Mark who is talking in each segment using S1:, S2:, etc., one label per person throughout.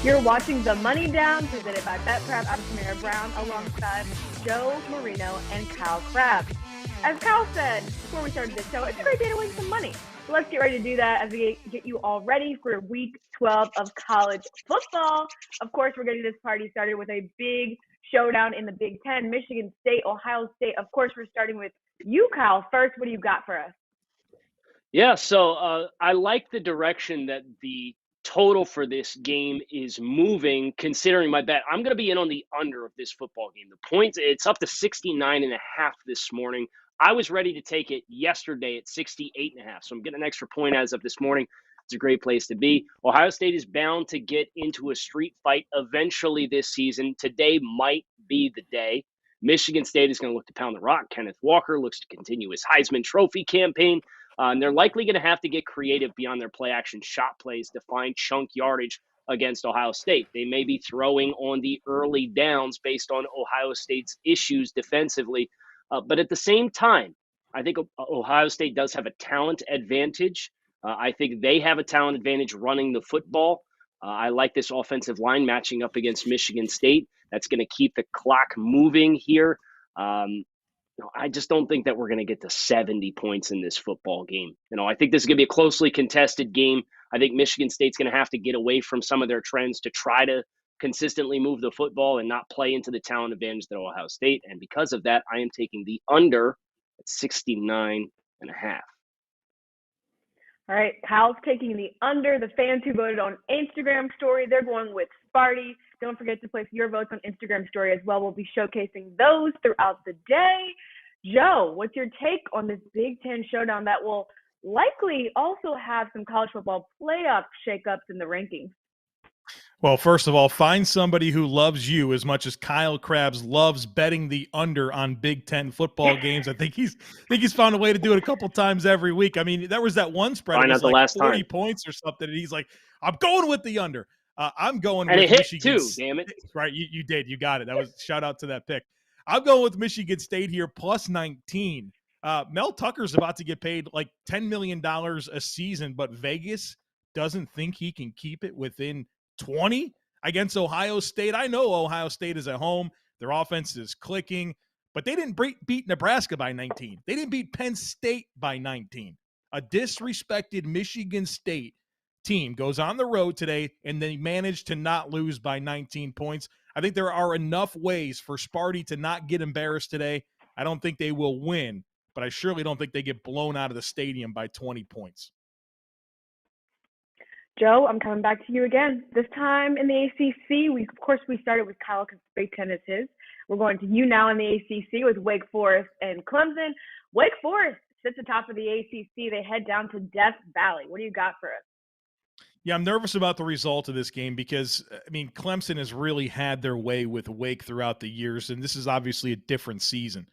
S1: You're watching The Money Down, presented by BetPrep. I'm Tamara Brown, alongside Joe Marino and Kyle Crabb. As Kyle said before we started the show, it's a great day to win some money. So let's get ready to do that as we get you all ready for week 12 of college football. Of course, we're getting this party started with a big showdown in the Big Ten, Michigan State, Ohio State. Of course, we're starting with you, Kyle. First, what do you got for us?
S2: Yeah, so I like the direction that the total for this game is moving, considering my bet. I'm going to be in on the under of this football game. The points, it's up to 69.5 this morning. I was ready to take it yesterday at 68.5, so I'm getting an extra point as of this morning. It's a great place to be. Ohio State is bound to get into a street fight eventually this season. Today might be the day. Michigan State is going to look to pound the rock. Kenneth Walker looks to continue his Heisman Trophy campaign. And they're likely going to have to get creative beyond their play-action shot plays to find chunk yardage against Ohio State. They may be throwing on the early downs based on Ohio State's issues defensively. But at the same time, I think Ohio State does have a talent advantage. I think they have a talent advantage running the football. I like this offensive line matching up against Michigan State. That's going to keep the clock moving here. I just don't think that we're going to get to 70 points in this football game. I think this is going to be a closely contested game. I think Michigan State's going to have to get away from some of their trends to try to consistently move the football and not play into the talent advantage that Ohio State. And because of that, I am taking the under at 69.5.
S1: All right, Kyle's taking the under. The fans who voted on Instagram story, they're going with Sparty. Don't forget to place your votes on Instagram story as well. We'll be showcasing those throughout the day. Joe, what's your take on this Big Ten showdown that will likely also have some college football playoff shakeups in the rankings?
S3: Well, first of all, find somebody who loves you as much as Kyle Crabbs loves betting the under on Big Ten football games. I think he's found a way to do it a couple times every week. I mean, there was that one spread, it was like 40 points or something, and he's like, I'm going with the under. I'm going with Michigan
S2: too, damn it.
S3: Right, you did. You got it. That was shout out to that pick. I'm going with Michigan State here, plus 19. Mel Tucker's about to get paid like $10 million a season, but Vegas doesn't think he can keep it within 20 against Ohio State. I know Ohio State is at home. Their offense is clicking, but they didn't beat Nebraska by 19. They didn't beat Penn State by 19. A disrespected Michigan State team goes on the road today, and they managed to not lose by 19 points. I think there are enough ways for Sparty to not get embarrassed today. I don't think they will win, but I surely don't think they get blown out of the stadium by 20 points.
S1: Joe, I'm coming back to you again. This time in the ACC, we started with Kyle because Big Ten is his. We're going to you now in the ACC with Wake Forest and Clemson. Wake Forest sits atop of the ACC. They head down to Death Valley. What do you got for us?
S3: Yeah, I'm nervous about the result of this game because, Clemson has really had their way with Wake throughout the years, and this is obviously a different season.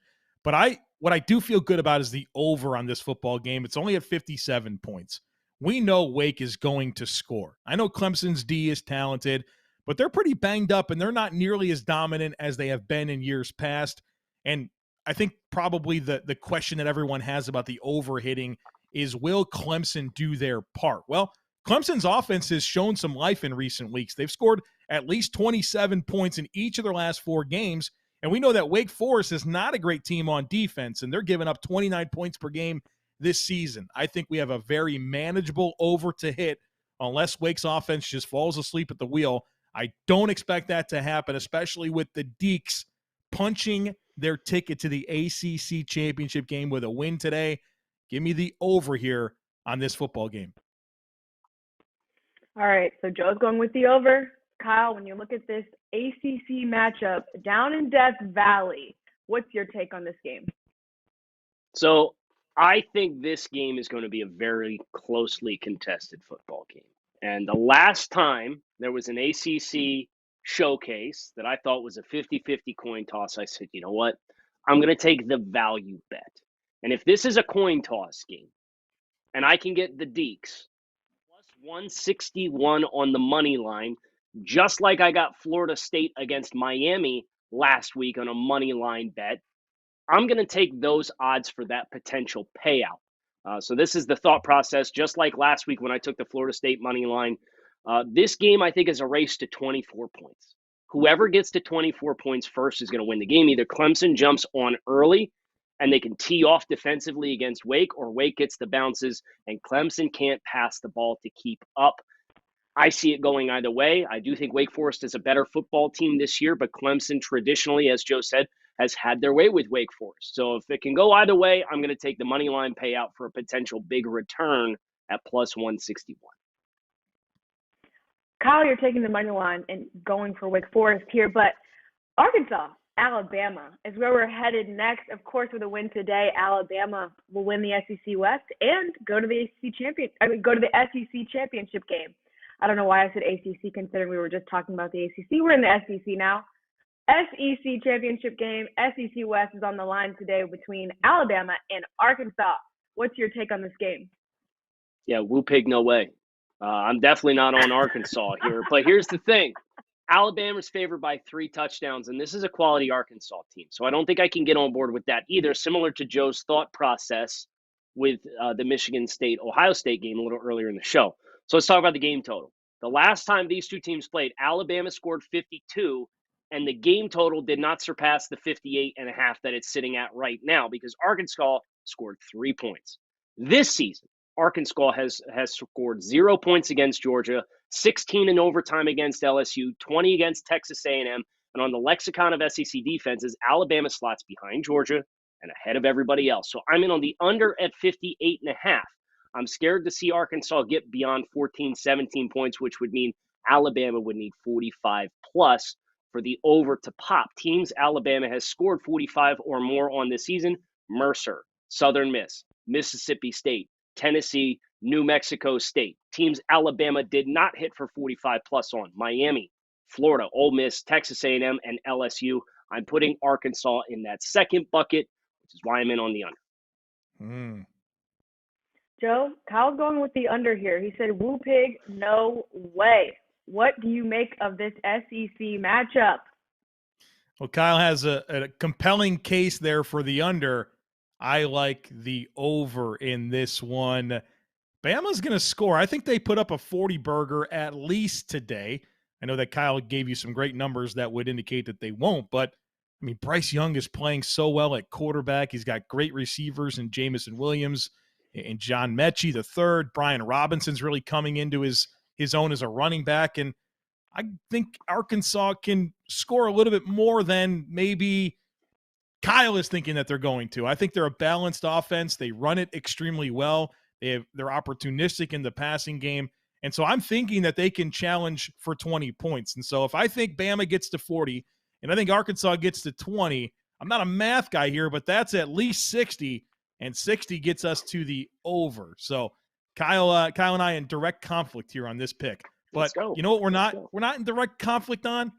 S3: But what I do feel good about is the over on this football game. It's only at 57 points. We know Wake is going to score. I know Clemson's D is talented, but they're pretty banged up, and they're not nearly as dominant as they have been in years past. And I think probably the question that everyone has about the over-hitting is, will Clemson do their part? Well, Clemson's offense has shown some life in recent weeks. They've scored at least 27 points in each of their last 4 games, and we know that Wake Forest is not a great team on defense, and they're giving up 29 points per game this season. I think we have a very manageable over to hit unless Wake's offense just falls asleep at the wheel. I don't expect that to happen, especially with the Deacs punching their ticket to the ACC championship game with a win today. Give me the over here on this football game.
S1: All right, so Joe's going with the over. Kyle, when you look at this ACC matchup down in Death Valley, what's your take on this game?
S2: So I think this game is going to be a very closely contested football game. And the last time there was an ACC showcase that I thought was a 50-50 coin toss, I said, you know what? I'm going to take the value bet. And if this is a coin toss game and I can get the Deacs plus 161 on the money line, just like I got Florida State against Miami last week on a money line bet, I'm going to take those odds for that potential payout. So this is the thought process, just like last week when I took the Florida State money line. This game, I think, is a race to 24 points. Whoever gets to 24 points first is going to win the game. Either Clemson jumps on early and they can tee off defensively against Wake, or Wake gets the bounces and Clemson can't pass the ball to keep up. I see it going either way. I do think Wake Forest is a better football team this year, but Clemson traditionally, as Joe said, has had their way with Wake Forest. So if it can go either way, I'm going to take the money line payout for a potential big return at plus 161.
S1: Kyle, you're taking the money line and going for Wake Forest here, but Arkansas, Alabama is where we're headed next. Of course, with a win today, Alabama will win the SEC West and go to the SEC championship game. I don't know why I said ACC, considering we were just talking about the ACC. We're in the SEC now. SEC championship game, SEC West is on the line today between Alabama and Arkansas. What's your take on this game?
S2: Yeah, woo pig, no way. I'm definitely not on Arkansas here. But here's the thing. Alabama's favored by 3 touchdowns, and this is a quality Arkansas team. So I don't think I can get on board with that either, similar to Joe's thought process with the Michigan State-Ohio State game a little earlier in the show. So let's talk about the game total. The last time these two teams played, Alabama scored 52, and the game total did not surpass the 58.5 that it's sitting at right now because Arkansas scored 3 points. This season, Arkansas has scored 0 points against Georgia, 16 in overtime against LSU, 20 against Texas A&M, and on the lexicon of SEC defenses, Alabama slots behind Georgia and ahead of everybody else. So I'm in on the under at 58.5. I'm scared to see Arkansas get beyond 14, 17 points, which would mean Alabama would need 45 plus for the over to pop. Teams Alabama has scored 45 or more on this season: Mercer, Southern Miss, Mississippi State, Tennessee, New Mexico State. Teams Alabama did not hit for 45 plus on: Miami, Florida, Ole Miss, Texas A&M, and LSU. I'm putting Arkansas in that second bucket, which is why I'm in on the under.
S1: Joe, Kyle's going with the under here. He said, woo pig, no way. What do you make of this SEC matchup?
S3: Well, Kyle has a compelling case there for the under. I like the over in this one. Bama's going to score. I think they put up a 40-burger at least today. I know that Kyle gave you some great numbers that would indicate that they won't, but, I mean, Bryce Young is playing so well at quarterback. He's got great receivers in Jamison Williams and John Mechie III. Brian Robinson's really coming into his own as a running back, and I think Arkansas can score a little bit more than maybe Kyle is thinking that they're going to. I think they're a balanced offense. They run it extremely well. They're opportunistic in the passing game. And so I'm thinking that they can challenge for 20 points. And so if I think Bama gets to 40 and I think Arkansas gets to 20, I'm not a math guy here, but that's at least 60, and 60 gets us to the over. So Kyle and I in direct conflict here on this pick. But you know what we're not in direct conflict on?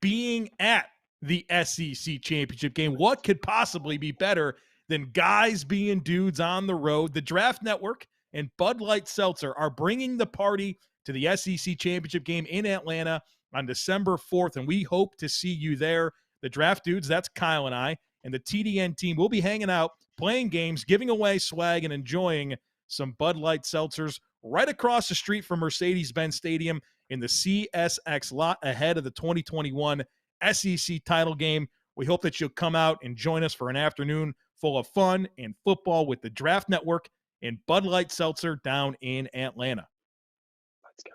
S3: Being at the SEC championship game. What could possibly be better than guys being dudes on the road? The Draft Network and Bud Light Seltzer are bringing the party to the SEC championship game in Atlanta on December 4th, and we hope to see you there. The Draft Dudes, that's Kyle and I, and the TDN team will be hanging out, playing games, giving away swag, and enjoying some Bud Light Seltzers right across the street from Mercedes-Benz Stadium in the CSX lot ahead of the 2021 SEC title game. We hope that you'll come out and join us for an afternoon full of fun and football with the Draft Network and Bud Light Seltzer down in Atlanta.
S2: Let's go.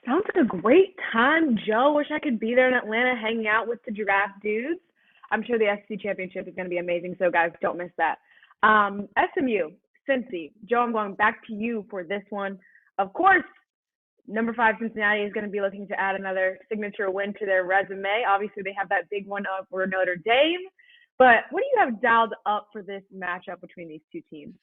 S1: Sounds like a great time, Joe. Wish I could be there in Atlanta hanging out with the Draft Dudes. I'm sure the SEC championship is going to be amazing, so guys, don't miss that. SMU, Cincy. Joe, I'm going back to you for this one. Of course, number 5 Cincinnati is going to be looking to add another signature win to their resume. Obviously, they have that big one over Notre Dame. But what do you have dialed up for this matchup between these two teams?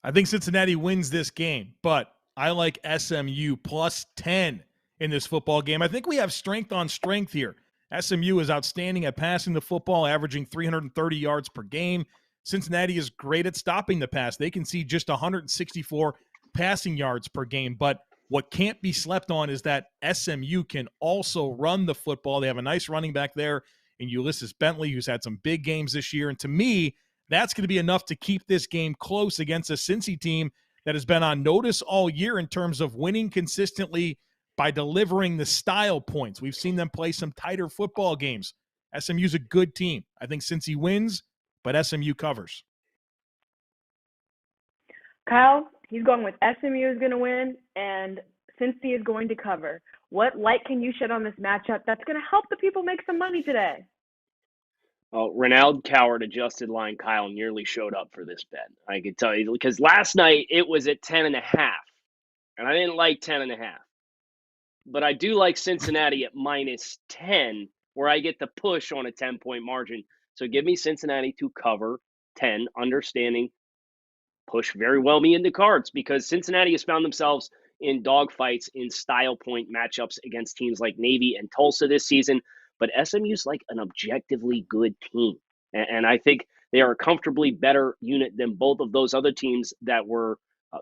S3: I think Cincinnati wins this game, but I like SMU plus 10 in this football game. I think we have strength on strength here. SMU is outstanding at passing the football, averaging 330 yards per game. Cincinnati is great at stopping the pass. They can see just 164 passing yards per game. But what can't be slept on is that SMU can also run the football. They have a nice running back there in Ulysses Bentley, who's had some big games this year. And to me, that's going to be enough to keep this game close against a Cincy team that has been on notice all year in terms of winning consistently by delivering the style points. We've seen them play some tighter football games. SMU's a good team. I think Cincy wins, but SMU covers.
S1: Kyle, he's going with SMU is going to win, and Cincy is going to cover. What light can you shed on this matchup that's going to help the people make some money today?
S2: Well, Ronald Coward adjusted line Kyle nearly showed up for this bet. I could tell you, because last night it was at 10.5, and I didn't like 10.5. But I do like Cincinnati at -10, where I get the push on a 10-point margin. So give me Cincinnati to cover 10, understanding push very well me into cards, because Cincinnati has found themselves in dogfights in style point matchups against teams like Navy and Tulsa this season. But SMU's like an objectively good team. And I think they are a comfortably better unit than both of those other teams that were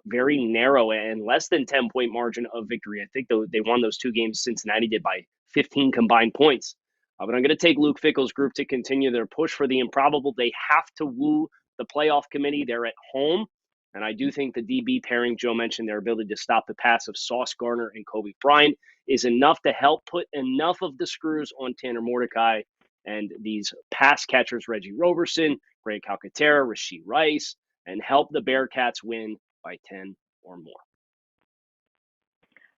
S2: very narrow and less than 10-point margin of victory. I think they won those two games. Cincinnati did by 15 combined points. But I'm going to take Luke Fickell's group to continue their push for the improbable. They have to woo the playoff committee. They're at home. And I do think the DB pairing Joe mentioned, their ability to stop the pass of Sauce Gardner and Kobe Bryant, is enough to help put enough of the screws on Tanner Mordecai and these pass catchers, Reggie Roberson, Greg Calcaterra, Rashee Rice, and help the Bearcats win by 10 or more.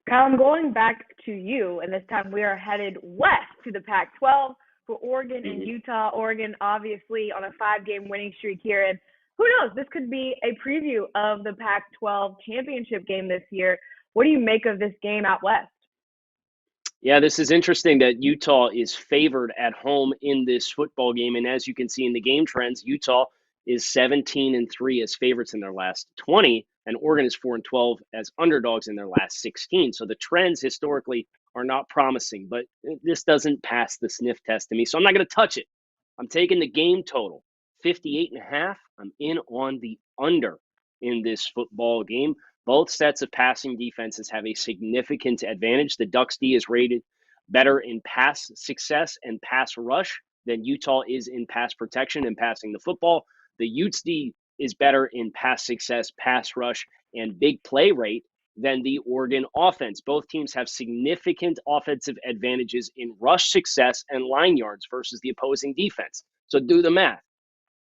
S1: Kyle, I'm going back to you, and this time we are headed west to the Pac-12 for Oregon and Utah. Oregon, obviously, on a 5-game winning streak here, and who knows, this could be a preview of the Pac-12 championship game this year. What do you make of this game out west?
S2: Yeah, this is interesting that Utah is favored at home in this football game. And as you can see in the game trends, Utah is 17-3 as favorites in their last 20, and Oregon is 4-12 as underdogs in their last 16. So the trends historically are not promising, but this doesn't pass the sniff test to me. So I'm not going to touch it. I'm taking the game total, 58.5. I'm in on the under in this football game. Both sets of passing defenses have a significant advantage. The Ducks D is rated better in pass success and pass rush than Utah is in pass protection and passing the football. The Utes D is better in pass success, pass rush, and big play rate than the Oregon offense. Both teams have significant offensive advantages in rush success and line yards versus the opposing defense. So do the math.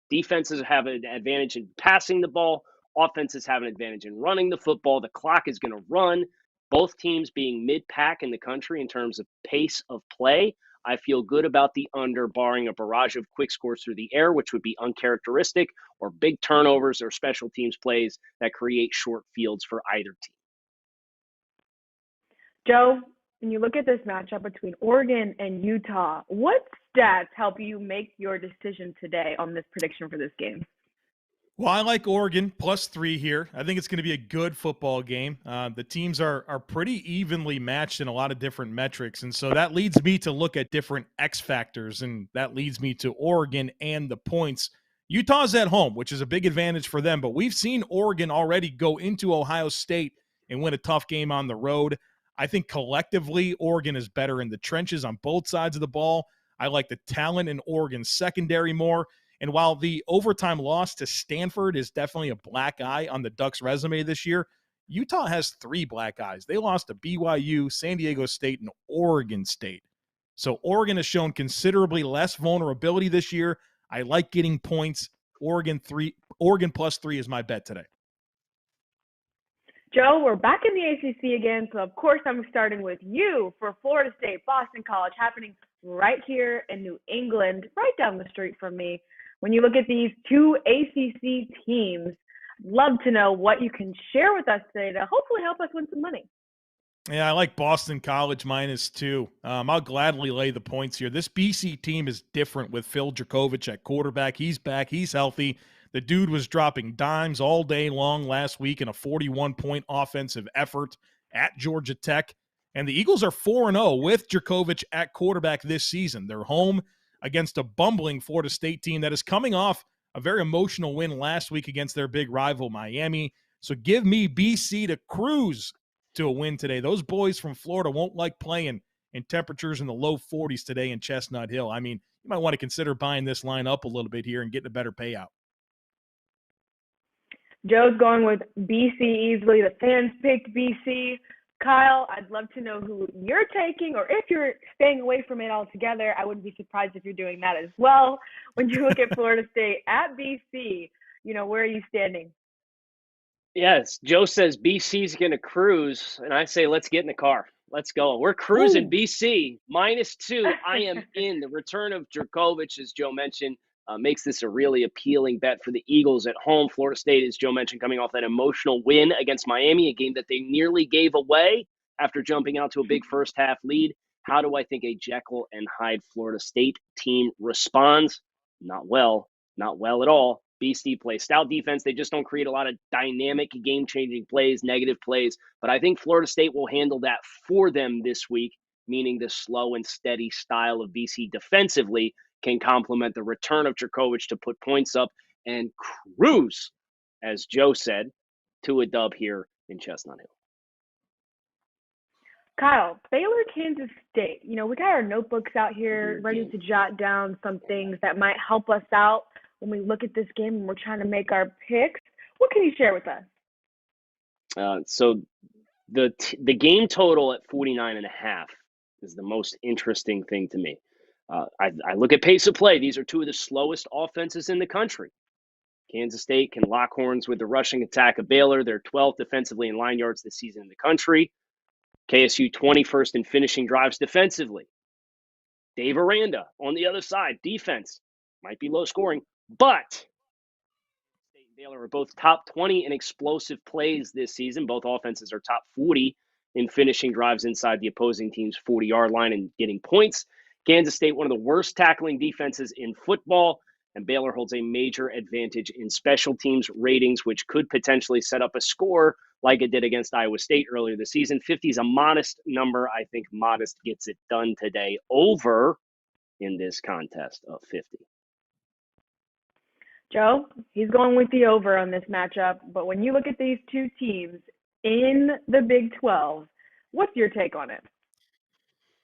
S2: Defenses have an advantage in passing the ball. Offenses have an advantage in running the football. The clock is going to run. Both teams being mid-pack in the country in terms of pace of play. I feel good about the under, barring a barrage of quick scores through the air, which would be uncharacteristic, or big turnovers or special teams plays that create short fields for either team.
S1: Joe, when you look at this matchup between Oregon and Utah, what stats help you make your decision today on this prediction for this game?
S3: Well, I like Oregon +3 here. I think it's going to be a good football game. The teams are pretty evenly matched in a lot of different metrics, and so that leads me to look at different X factors, and that leads me to Oregon and the points. Utah's at home, which is a big advantage for them, but we've seen Oregon already go into Ohio State and win a tough game on the road. I think collectively Oregon is better in the trenches on both sides of the ball. I like the talent in Oregon's secondary more. And while the overtime loss to Stanford is definitely a black eye on the Ducks' resume this year, Utah has 3 black eyes. They lost to BYU, San Diego State, and Oregon State. So Oregon has shown considerably less vulnerability this year. I like getting points. Oregon +3 is my bet today.
S1: Joe, we're back in the ACC again, so of course I'm starting with you for Florida State, Boston College, happening right here in New England, right down the street from me. When you look at these two ACC teams, I'd love to know what you can share with us today to hopefully help us win some money.
S3: Yeah, I like Boston College -2. I'll gladly lay the points here. This BC team is different with Phil Dracovic at quarterback. He's back. He's healthy. The dude was dropping dimes all day long last week in a 41-point offensive effort at Georgia Tech. And the Eagles are 4-0 with Dracovic at quarterback this season. They're home against a bumbling Florida State team that is coming off a very emotional win last week against their big rival, Miami. So give me BC to cruise to a win today. Those boys from Florida won't like playing in temperatures in the low 40s today in Chestnut Hill. I mean, you might want to consider buying this line up a little bit here and getting a better payout.
S1: Joe's going with BC easily. The fans picked BC. Kyle, I'd love to know who you're taking, or if you're staying away from it altogether. I wouldn't be surprised if you're doing that as well. When you look at Florida State at BC, where are you standing?
S2: Yes, Joe says BC's going to cruise, and I say let's get in the car. Let's go. We're cruising. Ooh. BC -2. I am in. The return of Djokovic, as Joe mentioned, makes this a really appealing bet for the Eagles at home. Florida State, as Joe mentioned, coming off that emotional win against Miami, a game that they nearly gave away after jumping out to a big first half lead. How do I think a Jekyll and Hyde Florida State team responds? Not well. Not well at all. BC plays stout defense. They just don't create a lot of dynamic, game-changing plays, negative plays. But I think Florida State will handle that for them this week, meaning the slow and steady style of BC defensively can complement the return of Djokovic to put points up and cruise, as Joe said, to a dub here in Chestnut Hill.
S1: Kyle, Baylor, Kansas State. We got our notebooks out here ready to jot down some things that might help us out when we look at this game and we're trying to make our picks. What can you share with us?
S2: So the game total at 49.5 is the most interesting thing to me. I look at pace of play. These are two of the slowest offenses in the country. Kansas State can lock horns with the rushing attack of Baylor. They're 12th defensively in line yards this season in the country. KSU 21st in finishing drives defensively. Dave Aranda on the other side, defense might be low scoring, but State and Baylor are both top 20 in explosive plays this season. Both offenses are top 40 in finishing drives inside the opposing team's 40-yard line and getting points. Kansas State, one of the worst tackling defenses in football, and Baylor holds a major advantage in special teams ratings, which could potentially set up a score like it did against Iowa State earlier this season. 50 is a modest number. I think modest gets it done today. Over in this contest of 50.
S1: Joe, he's going with the over on this matchup. But when you look at these two teams in the Big 12, what's your take on it?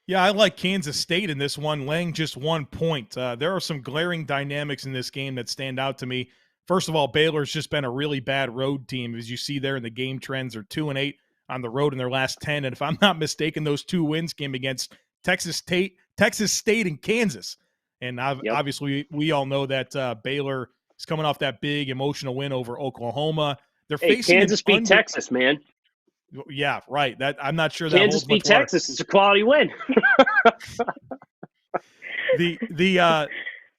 S3: Yeah, I like Kansas State in this one, laying just 1 point. There are some glaring dynamics in this game that stand out to me. First of all, Baylor's just been a really bad road team. As you see there in the game trends, they're 2-8 on the road in their last 10. And if I'm not mistaken, those two wins came against Texas State, and Kansas. And obviously, we all know that Baylor is coming off that big emotional win over Oklahoma. They're facing
S2: Kansas beat Texas, man.
S3: Yeah, right. That I'm not sure that
S2: Kansas beat Texas is a quality win.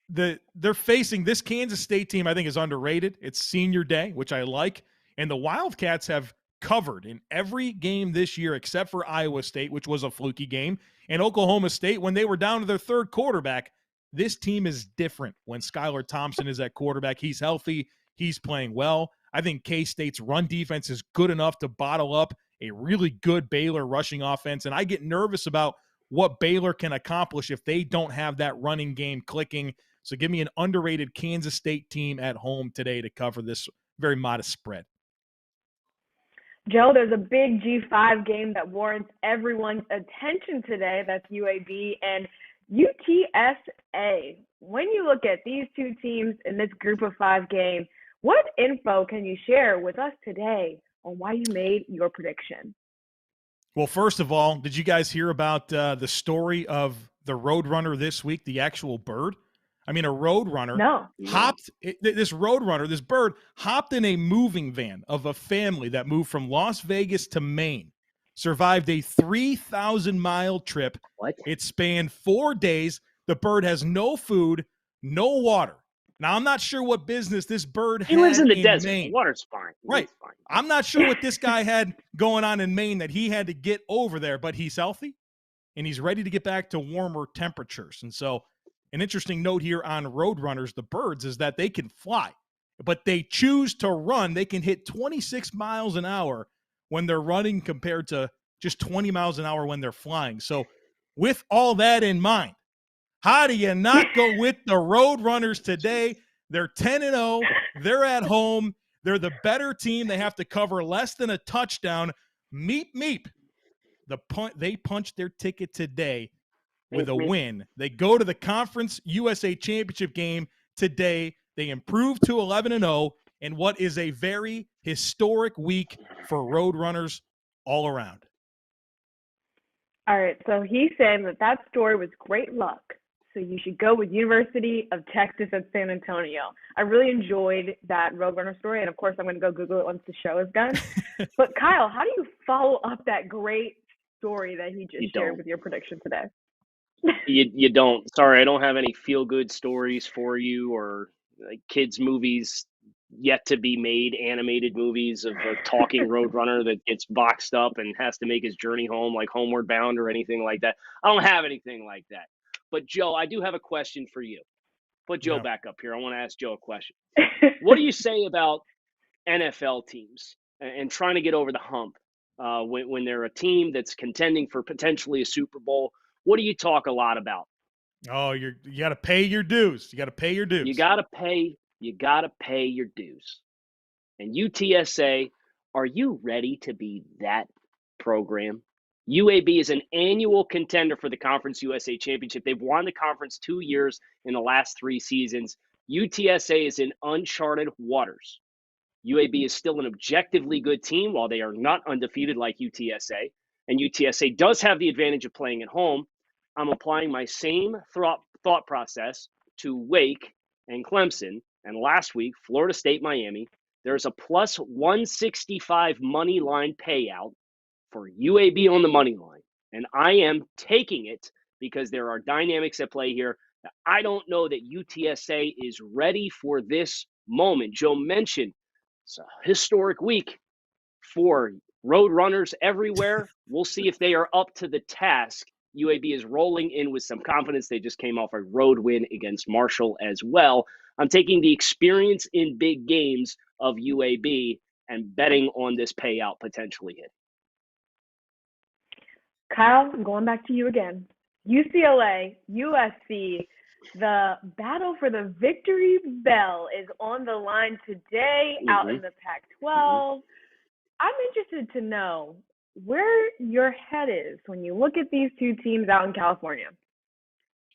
S3: They're facing this Kansas State team. I think is underrated. It's senior day, which I like, and the Wildcats have covered in every game this year except for Iowa State, which was a fluky game, and Oklahoma State when they were down to their third quarterback. This team is different when Skylar Thompson is at quarterback. He's healthy. He's playing well. I think K-State's run defense is good enough to bottle up a really good Baylor rushing offense, and I get nervous about what Baylor can accomplish if they don't have that running game clicking. So give me an underrated Kansas State team at home today to cover this very modest spread.
S1: Joe, there's a big G5 game that warrants everyone's attention today. That's UAB and UTSA. When you look at these two teams in this group of 5 game, what info can you share with us today on why you made your prediction?
S3: Well, first of all, did you guys hear about the story of the Roadrunner this week, the actual bird? I mean, a Roadrunner this bird hopped in a moving van of a family that moved from Las Vegas to Maine, survived a 3,000-mile trip.
S2: What?
S3: It spanned 4 days. The bird has no food, no water. Now, I'm not sure what business this bird had.
S2: He lives in the desert.
S3: Maine.
S2: Water's fine.
S3: Right.
S2: Fine.
S3: I'm not sure what this guy had going on in Maine that he had to get over there, but he's healthy and he's ready to get back to warmer temperatures. And so an interesting note here on Roadrunners, the birds, is that they can fly, but they choose to run. They can hit 26 miles an hour when they're running compared to just 20 miles an hour when they're flying. So with all that in mind, how do you not go with the Roadrunners today? They're 10-0. They're at home. They're the better team. They have to cover less than a touchdown. Meep, meep. They punched their ticket today with a win. They go to the Conference USA Championship game today. They improve to 11-0. in what is a very historic week for Roadrunners all around.
S1: All right, so he's saying that story was great luck. So you should go with University of Texas at San Antonio. I really enjoyed that Roadrunner story, and of course I'm going to go Google it once the show is done. But Kyle, how do you follow up that great story that he just shared with your prediction today?
S2: You don't. Sorry, I don't have any feel-good stories for you or like kids' movies yet to be made, animated movies of a talking Roadrunner that gets boxed up and has to make his journey home like Homeward Bound or anything like that. I don't have anything like that. But, Joe, I do have a question for you. Put Joe back up here. I want to ask Joe a question. What do you say about NFL teams and trying to get over the hump when they're a team that's contending for potentially a Super Bowl? What do you talk a lot about?
S3: Oh, you got to pay your dues. You got to pay your dues.
S2: You got to pay your dues. And UTSA, are you ready to be that program? UAB is an annual contender for the Conference USA Championship. They've won the conference 2 years in the last 3 seasons. UTSA is in uncharted waters. UAB is still an objectively good team while they are not undefeated like UTSA. And UTSA does have the advantage of playing at home. I'm applying my same thought process to Wake and Clemson. And last week, Florida State, Miami, there's a plus 165 money line payout for UAB on the money line. And I am taking it because there are dynamics at play here. I don't know that UTSA is ready for this moment. Joe mentioned it's a historic week for Roadrunners everywhere. We'll see if they are up to the task. UAB is rolling in with some confidence. They just came off a road win against Marshall as well. I'm taking the experience in big games of UAB and betting on this payout potentially hitting.
S1: Kyle, I'm going back to you again. UCLA, USC, the battle for the victory bell is on the line today out in the Pac-12. I'm interested to know where your head is when you look at these two teams out in California.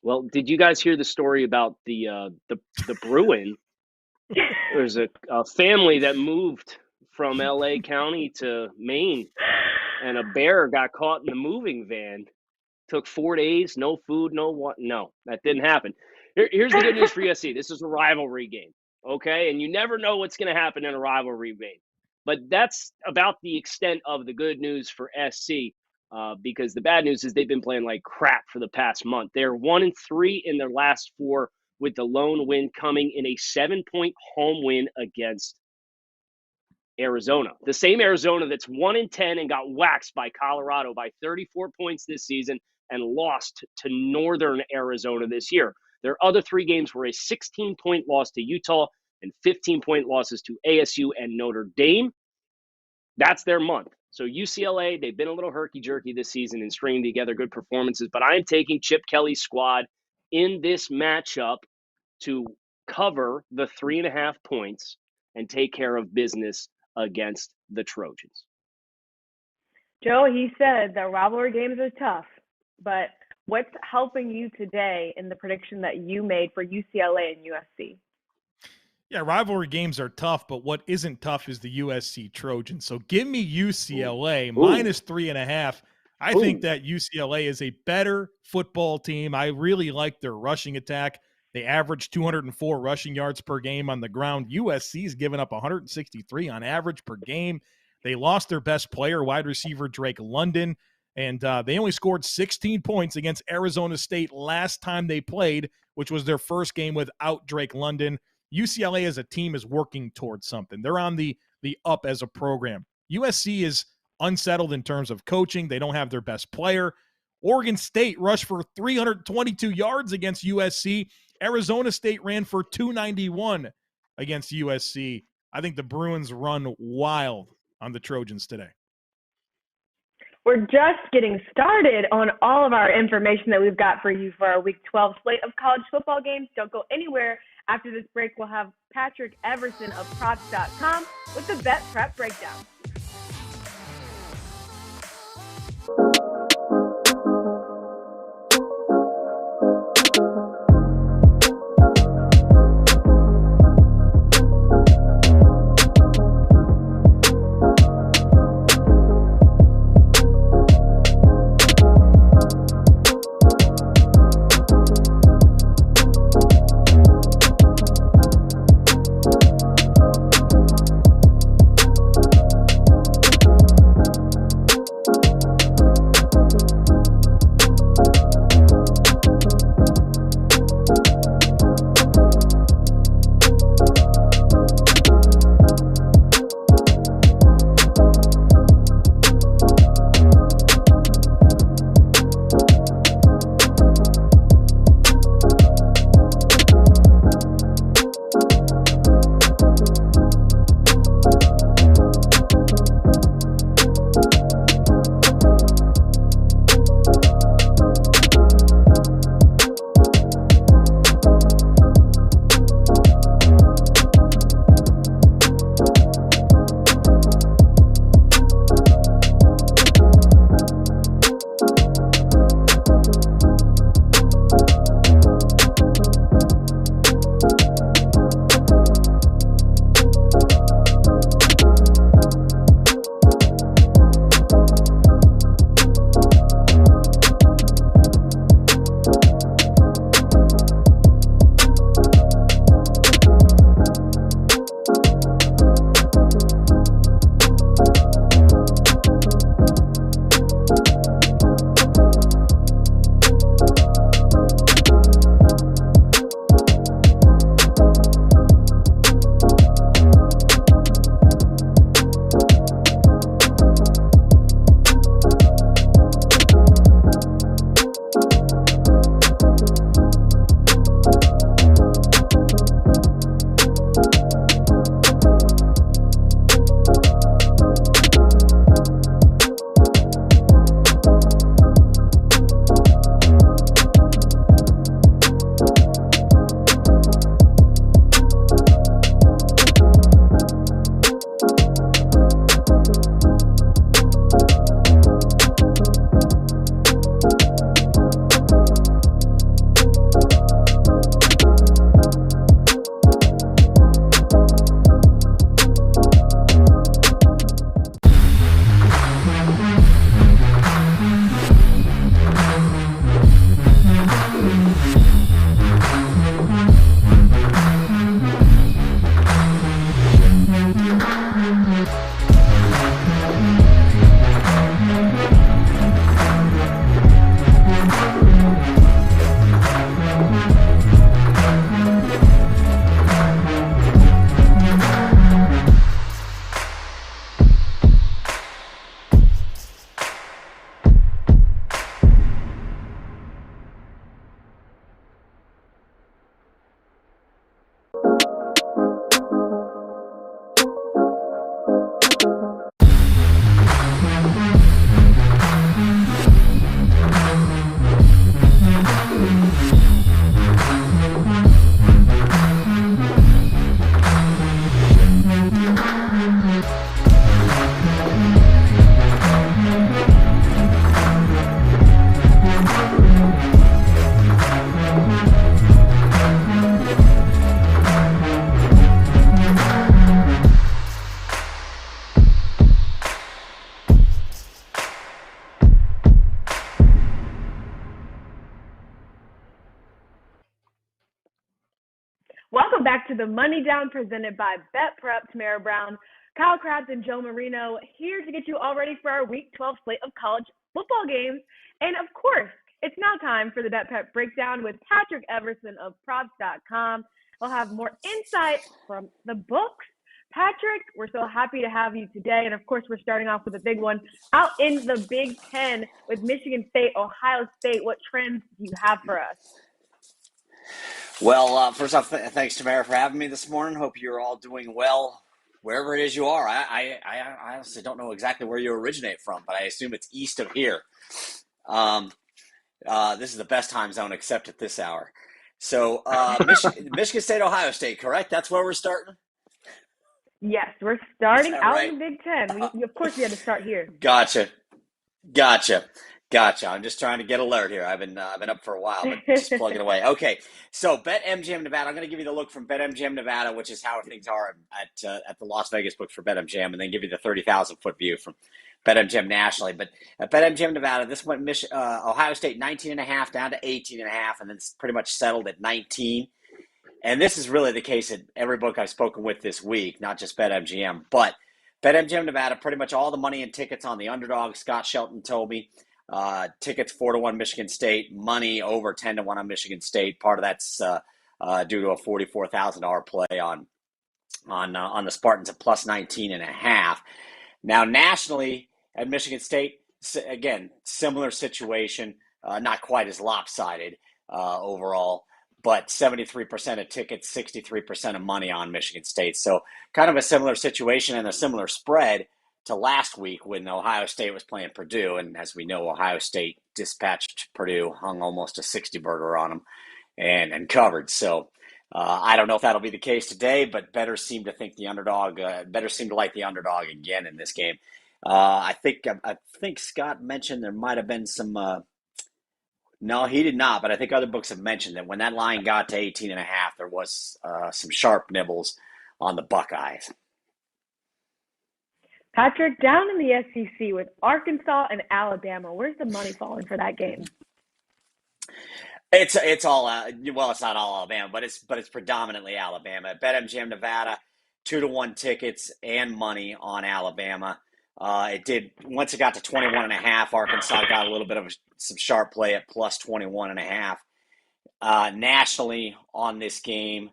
S2: Well, did you guys hear the story about the Bruin? There's a family that moved from LA County to Maine, and a bear got caught in the moving van. Took 4 days, no food, no what? No, that didn't happen. Here's the good news for USC. This is a rivalry game, okay? And you never know what's going to happen in a rivalry game. But that's about the extent of the good news for SC, because the bad news is they've been playing like crap for the past month. They're 1-3 in their last 4, with the lone win coming in a 7-point home win against Arizona. The same Arizona that's 1-10 and got waxed by Colorado by 34 points this season and lost to Northern Arizona this year. Their other 3 games were a 16-point loss to Utah and 15-point losses to ASU and Notre Dame. That's their month. So UCLA, they've been a little herky-jerky this season and stringing together good performances, but I am taking Chip Kelly's squad in this matchup to cover the 3.5 points and take care of business against the Trojans.
S1: Joe, he said the rivalry games are tough, but what's helping you today in the prediction that you made for UCLA and USC?
S3: Yeah, rivalry games are tough, but what isn't tough is the USC Trojans. So give me UCLA minus 3.5. I think that UCLA is a better football team. I really like their rushing attack. They average 204 rushing yards per game on the ground. USC's given up 163 on average per game. They lost their best player, wide receiver Drake London, and they only scored 16 points against Arizona State last time they played, which was their first game without Drake London. UCLA as a team is working towards something. They're on the up as a program. USC is unsettled in terms of coaching. They don't have their best player. Oregon State rushed for 322 yards against USC. Arizona State ran for 291 against USC. I think the Bruins run wild on the Trojans today.
S1: We're just getting started on all of our information that we've got for you for our Week 12 slate of college football games. Don't go anywhere. After this break, we'll have Patrick Everson of Props.com with the BetPrep breakdown. back to the Money Down presented by BetPrep. Tamara Brown, Kyle Krabs, and Joe Marino here to get you all ready for our Week 12 slate of college football games. And of course, it's now time for the BetPrep breakdown with Patrick Everson of props.com. We'll have more insight from the books. Patrick, we're so happy to have you today. And of course, we're starting off with a big one out in the Big Ten with Michigan State, Ohio State. What trends do you have for us?
S4: Well, first off, thanks, Tamara, for having me this morning. Hope you're all doing well wherever it is you are. I honestly don't know exactly where you originate from, but I assume it's east of here. This is the best time zone except at this hour. So Michigan State, Ohio State, correct? That's where we're starting?
S1: Yes, we're starting out
S4: right?
S1: in the Big Ten. Of course, we had to start here.
S4: Gotcha. I'm just trying to get alert here. I've been up for a while, but just plugging away. Okay, so BetMGM Nevada. I'm going to give you the look from BetMGM Nevada, which is how things are at the Las Vegas books for BetMGM, and then give you the 30,000-foot view from BetMGM nationally. But at BetMGM Nevada, this went Ohio State 19.5 down to 18.5, and then it's pretty much settled at 19. And this is really the case at every book I've spoken with this week, not just BetMGM, but BetMGM Nevada, pretty much all the money and tickets on the underdog. Scott Shelton told me tickets 4-1 Michigan State, money over 10-1 on Michigan State. Part of that's due to a $44,000 play on the Spartans at plus 19.5. Now nationally at Michigan State, again, similar situation, not quite as lopsided overall. But 73% of tickets, 63% of money on Michigan State. So kind of a similar situation and a similar spread to last week when Ohio State was playing Purdue. And as we know, Ohio State dispatched Purdue, hung almost a 60-burger on them and covered. So I don't know if that'll be the case today, but better seem to like the underdog again in this game. I think Scott mentioned there might have been some no, he did not, but I think other books have mentioned that when that line got to 18.5, there was some sharp nibbles on the Buckeyes.
S1: Patrick, down in the SEC with Arkansas and Alabama, where's the money falling for that game?
S4: It's all well, it's not all Alabama, but it's predominantly Alabama. BetMGM Nevada, 2-1 tickets and money on Alabama. It did once it got to 21.5. Arkansas got a little bit of some sharp play at plus 21.5. Nationally on this game,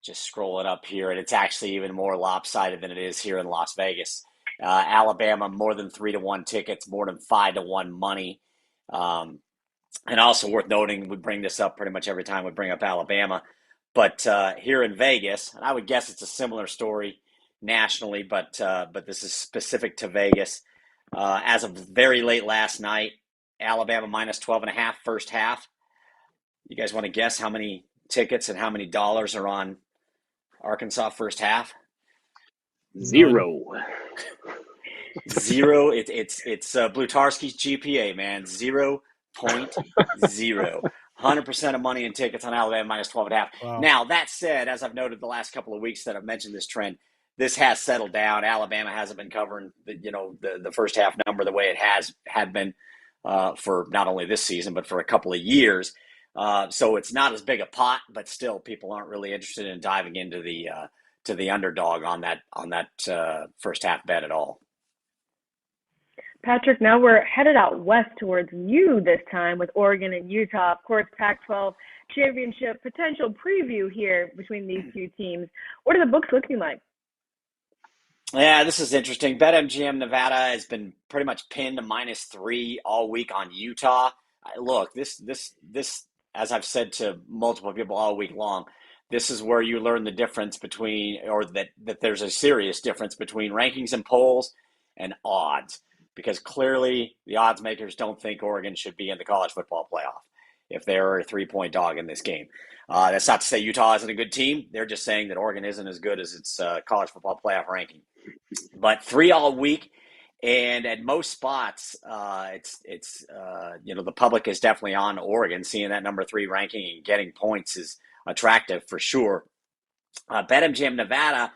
S4: just scroll it up here, and it's actually even more lopsided than it is here in Las Vegas. Alabama more than 3-1 tickets, more than 5-1 money. And also worth noting, we bring this up pretty much every time we bring up Alabama, but here in Vegas, and I would guess it's a similar story nationally, but this is specific to Vegas. As of very late last night, Alabama minus 12.5 first half. You guys want to guess how many tickets and how many dollars are on Arkansas first half?
S2: Zero.
S4: Zero. It's Blutarski's GPA, man. 0.0. 100% of money and tickets on Alabama minus 12.5.
S3: Wow. Now,
S4: that said, as I've noted the last couple of weeks that I've mentioned this trend, this has settled down. Alabama hasn't been covering the first half number the way it had been for not only this season but for a couple of years. So it's not as big a pot, but still people aren't really interested in diving into the underdog on that first half bet at all.
S1: Patrick, now we're headed out west towards you this time with Oregon and Utah. Of course, Pac-12 championship potential preview here between these two teams. What are the books looking like?
S4: Yeah, this is interesting. BetMGM Nevada has been pretty much pinned to -3 all week on Utah. Look, this, as I've said to multiple people all week long, this is where you learn the difference between, or that there's a serious difference between rankings and polls and odds, because clearly the odds makers don't think Oregon should be in the college football playoff if they're a 3-point dog in this game. That's not to say Utah isn't a good team. They're just saying that Oregon isn't as good as its college football playoff ranking. But 3 all week, and at most spots, the public is definitely on Oregon. Seeing that number 3 ranking and getting points is attractive for sure. BetMGM Nevada,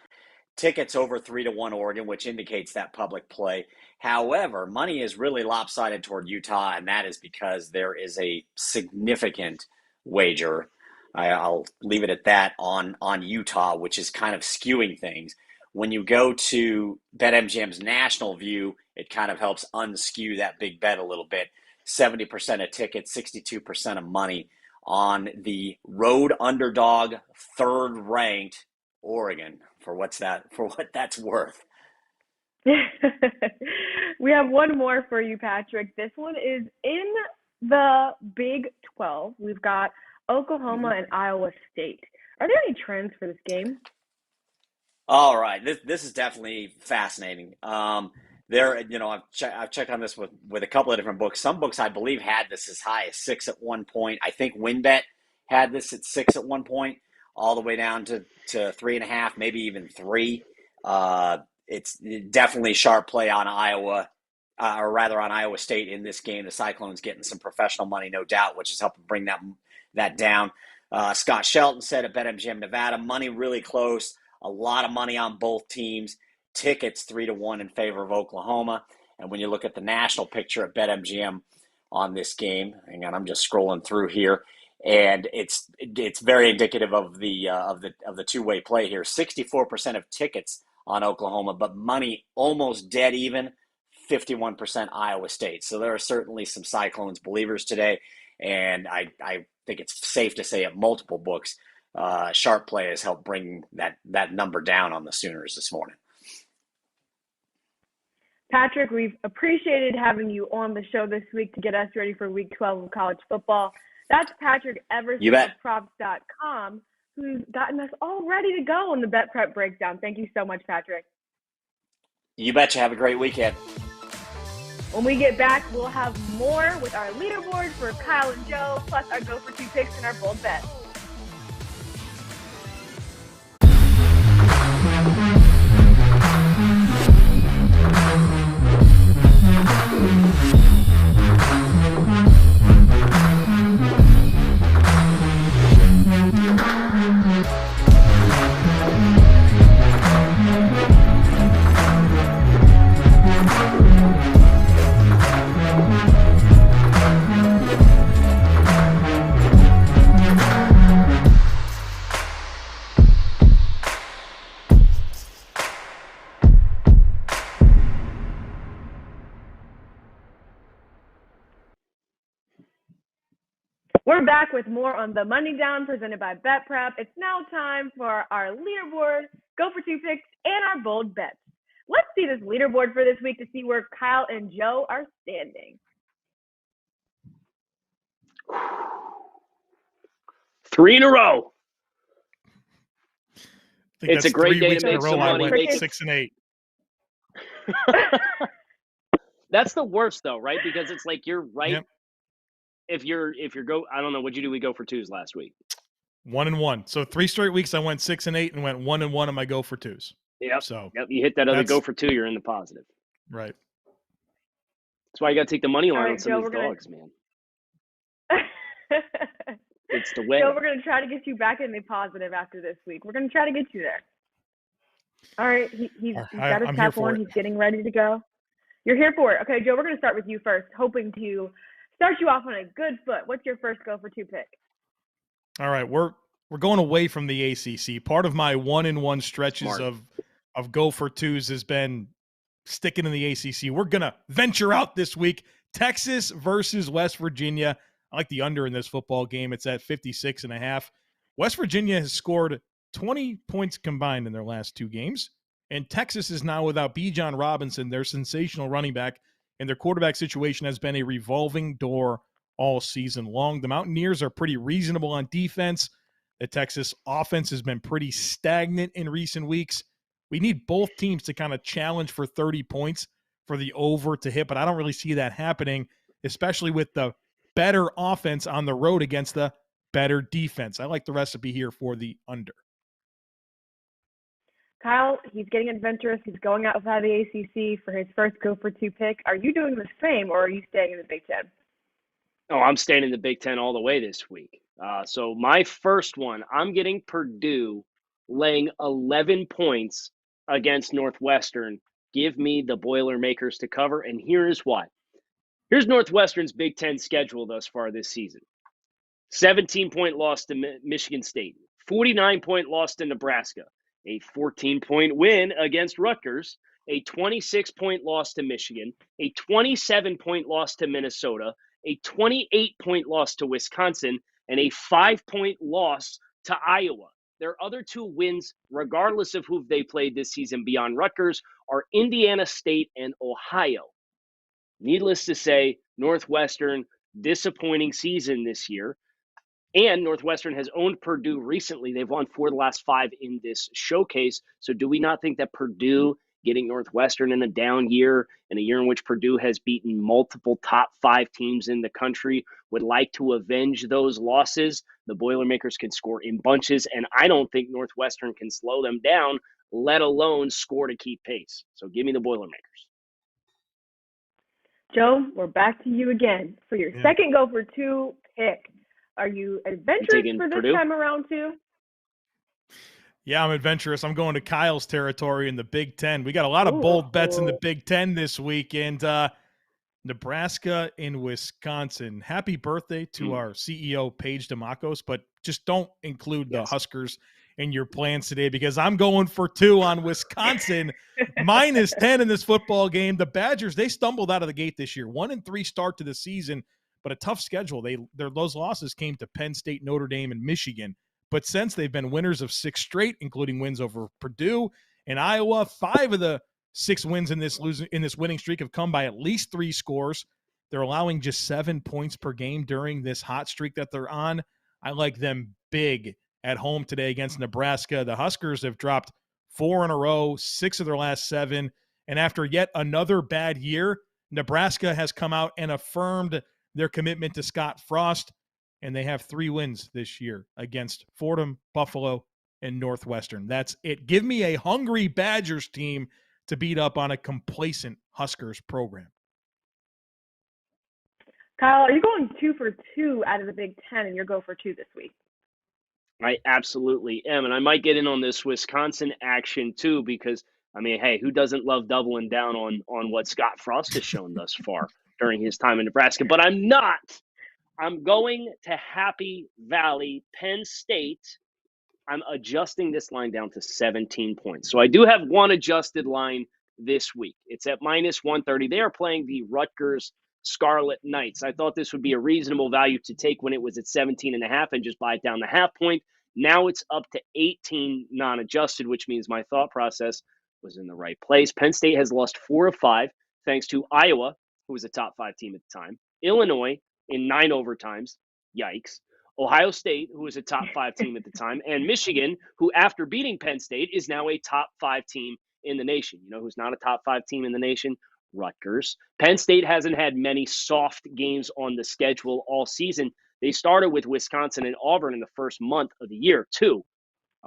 S4: tickets over 3-1 Oregon, which indicates that public play. However, money is really lopsided toward Utah, and that is because there is a significant wager I'll leave it at that on Utah, which is kind of skewing things. When you go to BetMGM's national view, it kind of helps unskew that big bet a little bit. 70% of tickets, 62% of money on the road underdog, third-ranked Oregon for what that's worth.
S1: We have one more for you, Patrick. This one is in the Big 12. We've got Oklahoma and Iowa State. Are there any trends for this game?
S4: All right, this is definitely fascinating. I've checked on this with a couple of different books. Some books I believe had this as high as 6 at one point. I think WinBet had this at 6 at one point, all the way down to 3.5, maybe even 3. It's definitely sharp play on Iowa, or rather on Iowa State in this game. The Cyclones getting some professional money, no doubt, which is helping bring that down. Scott Shelton said at BetMGM Nevada, money really close. A lot of money on both teams. Tickets 3-1 in favor of Oklahoma. And when you look at the national picture at BetMGM on this game, hang on, I'm just scrolling through here, and it's very indicative of the two-way play here. 64% of tickets on Oklahoma, but money almost dead even. 51% Iowa State. So there are certainly some Cyclones believers today, and I think it's safe to say at multiple books, sharp play has helped bring that number down on the Sooners this morning.
S1: Patrick, we've appreciated having you on the show this week to get us ready for Week 12 of college football. That's Patrick Everson of Props.com, who's gotten us all ready to go on the BetPrep breakdown. Thank you so much, Patrick.
S4: You betcha. Have a great weekend.
S1: When we get back, we'll have more with our leaderboard for Kyle and Joe, plus our Go for 2 picks and our bold bets. We're back with more on the Money Down presented by BetPrep. It's now time for our leaderboard, Go for 2 picks, and our bold bets. Let's see this leaderboard for this week to see where Kyle and Joe are standing.
S2: 3 in a row.
S3: It's
S2: a great day to make some money.
S3: I went 6 and 8.
S2: That's the worst though, right? Because it's like you're right.
S3: Yep.
S2: If you're I don't know, what'd you do? We go for 2s last week.
S3: 1 and 1. So 3 straight weeks I went 6 and 8 and went 1 and 1 on my Go for 2s.
S2: Yep.
S3: So
S2: you hit that other Go for 2, you're in the positive.
S3: Right.
S2: That's why you got to take the money line
S1: right,
S2: on some
S1: Joe,
S2: of these dogs, man. It's the way.
S1: Joe, we're going to try to get you back in the positive after this week. We're going to try to get you there. All right, he's got his cap on. He's getting ready to go. You're here for it. Okay, Joe, we're going to start with you first, hoping to start you off on a good foot. What's your first Go for 2 pick?
S3: All right, we're going away from the ACC. Part of my 1 and 1 stretches of Go for 2s has been sticking in the ACC. We're going to venture out this week. Texas versus West Virginia. I like the under in this football game. It's at 56.5. West Virginia has scored 20 points combined in their last 2 games. And Texas is now without Bijan Robinson, their sensational running back, and their quarterback situation has been a revolving door all season long. The Mountaineers are pretty reasonable on defense. The Texas offense has been pretty stagnant in recent weeks. We need both teams to kind of challenge for 30 points for the over to hit, but I don't really see that happening, especially with the better offense on the road against the better defense. I like the recipe here for the under.
S1: Kyle, he's getting adventurous. He's going outside the ACC for his first Go for 2 pick. Are you doing the same, or are you staying in the Big Ten?
S2: Oh, I'm staying in the Big Ten all the way this week. So my first one, I'm getting Purdue laying 11 points against Northwestern. Give me the Boilermakers to cover, and here's why. Here's Northwestern's Big Ten schedule thus far this season. 17-point loss to Michigan State, 49-point loss to Nebraska, a 14-point win against Rutgers, a 26-point loss to Michigan, a 27-point loss to Minnesota, a 28-point loss to Wisconsin, and a 5-point loss to Iowa. Their other two wins, regardless of who they played this season beyond Rutgers, are Indiana State and Ohio. Needless to say, Northwestern, disappointing season this year. And Northwestern has owned Purdue recently. They've won 4 of the last 5 in this showcase. So do we not think that Purdue getting Northwestern in a down year, in a year in which Purdue has beaten multiple top 5 teams in the country, would like to avenge those losses? The Boilermakers can score in bunches, and I don't think Northwestern can slow them down, let alone score to keep pace. So give me the Boilermakers.
S1: Joe, we're back to you again for your second go for 2 pick. Are you adventurous for this
S2: Purdue
S1: time around too?
S3: Yeah, I'm adventurous. I'm going to Kyle's territory in the Big Ten. We got a lot of bold bets in the Big Ten this week, and Nebraska and Wisconsin. Happy birthday to our CEO, Paige DeMacos, but just don't include the Huskers in your plans today, because I'm going for 2 on Wisconsin. -10 in this football game. The Badgers, they stumbled out of the gate this year. 1-3 start to the season, but a tough schedule. Those losses came to Penn State, Notre Dame, and Michigan. But since, they've been winners of 6 straight, including wins over Purdue and Iowa. 5 of the 6 wins in this winning streak have come by at least 3 scores. They're allowing just 7 points per game during this hot streak that they're on. I like them big at home today against Nebraska. The Huskers have dropped 4 in a row, 6 of their last 7. And after yet another bad year, Nebraska has come out and affirmed their commitment to Scott Frost, and they have 3 wins this year against Fordham, Buffalo, and Northwestern. That's it. Give me a hungry Badgers team to beat up on a complacent Huskers program.
S1: Kyle, are you going 2 for 2 out of the Big Ten and your go for 2 this week?
S2: I absolutely am, and I might get in on this Wisconsin action too, because, I mean, hey, who doesn't love doubling down on what Scott Frost has shown thus far during his time in Nebraska? But I'm not. I'm going to Happy Valley, Penn State. I'm adjusting this line down to 17 points. So I do have one adjusted line this week. It's at -130. They are playing the Rutgers Scarlet Knights. I thought this would be a reasonable value to take when it was at 17.5 and just buy it down the half point. Now it's up to 18 non-adjusted, which means my thought process was in the right place. Penn State has lost 4 of 5 thanks to Iowa, who was a top 5 team at the time, Illinois in 9 overtimes, yikes, Ohio State, who was a top 5 team at the time, and Michigan, who after beating Penn State is now a top 5 team in the nation. You know who's not a top 5 team in the nation? Rutgers. Penn State hasn't had many soft games on the schedule all season. They started with Wisconsin and Auburn in the first month of the year, too.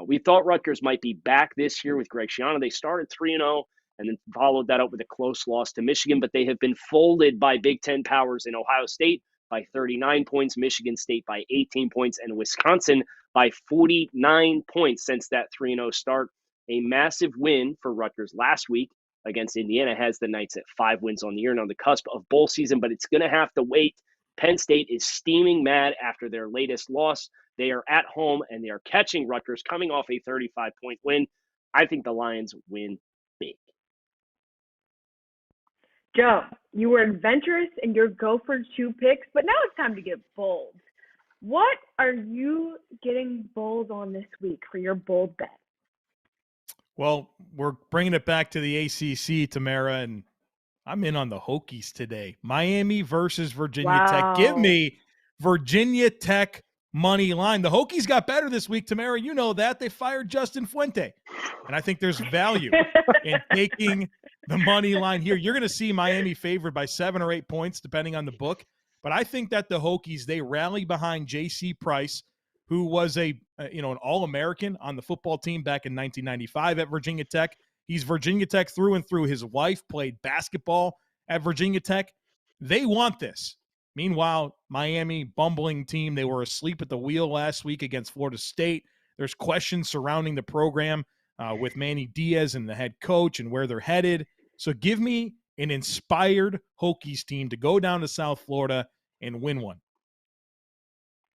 S2: We thought Rutgers might be back this year with Greg Schiano. They started 3-0 and then followed that up with a close loss to Michigan, but they have been folded by Big Ten powers in Ohio State by 39 points, Michigan State by 18 points, and Wisconsin by 49 points since that 3-0 start. A massive win for Rutgers last week against Indiana has the Knights at 5 wins on the year and on the cusp of bowl season, but it's going to have to wait. Penn State is steaming mad after their latest loss. They are at home, and they are catching Rutgers coming off a 35-point win. I think the Lions win big.
S1: Joe, you were adventurous in your go for 2 picks, but now it's time to get bold. What are you getting bold on this week for your bold bet?
S3: Well, we're bringing it back to the ACC, Tamara, and I'm in on the Hokies today. Miami versus Virginia Tech. Give me Virginia Tech money line. The Hokies got better this week, Tamara. You know that. They fired Justin Fuente. And I think there's value in taking the money line here. You're going to see Miami favored by 7 or 8 points, depending on the book. But I think that the Hokies, they rally behind J.C. Price, who was an All-American on the football team back in 1995 at Virginia Tech. He's Virginia Tech through and through. His wife played basketball at Virginia Tech. They want this. Meanwhile, Miami, bumbling team, they were asleep at the wheel last week against Florida State. There's questions surrounding the program with Manny Diaz and the head coach and where they're headed. So give me an inspired Hokies team to go down to South Florida and win one.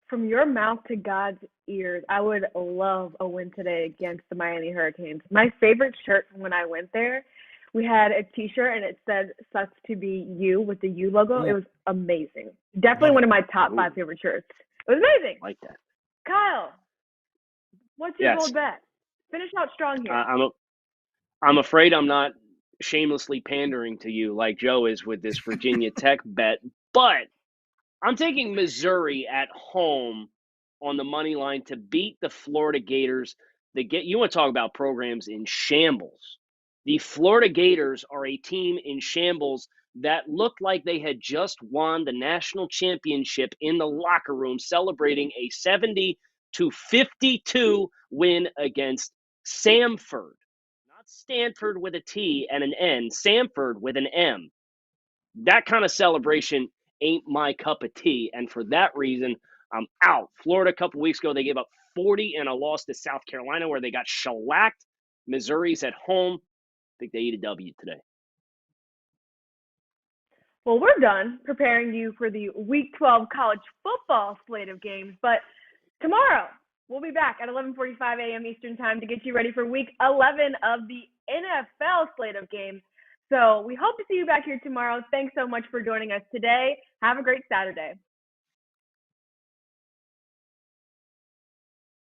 S1: From your mouth to God's ears, I would love a win today against the Miami Hurricanes. My favorite shirt from when I went there, we had a T-shirt and it said "Sucks to be you" with the U logo. It was amazing. Definitely one of my top 5 favorite shirts. It was amazing.
S2: Like that.
S1: Kyle, what's your
S2: Yes.
S1: bold bet? Finish out strong here.
S2: I'm afraid I'm not shamelessly pandering to you like Joe is with this Virginia Tech bet, but I'm taking Missouri at home on the money line to beat the Florida Gators. You want to talk about programs in shambles. The Florida Gators are a team in shambles that looked like they had just won the national championship in the locker room, celebrating a 70-52 win against Samford. Not Stanford with a T and an N, Samford with an M. That kind of celebration ain't my cup of tea, and for that reason, I'm out. Florida a couple weeks ago, they gave up 40 and a loss to South Carolina where they got shellacked. Missouri's at home. I think they eat a W today.
S1: Well, we're done preparing you for the Week 12 college football slate of games, but tomorrow we'll be back at 11:45 a.m. Eastern Time to get you ready for Week 11 of the NFL slate of games. So we hope to see you back here tomorrow. Thanks so much for joining us today. Have a great Saturday.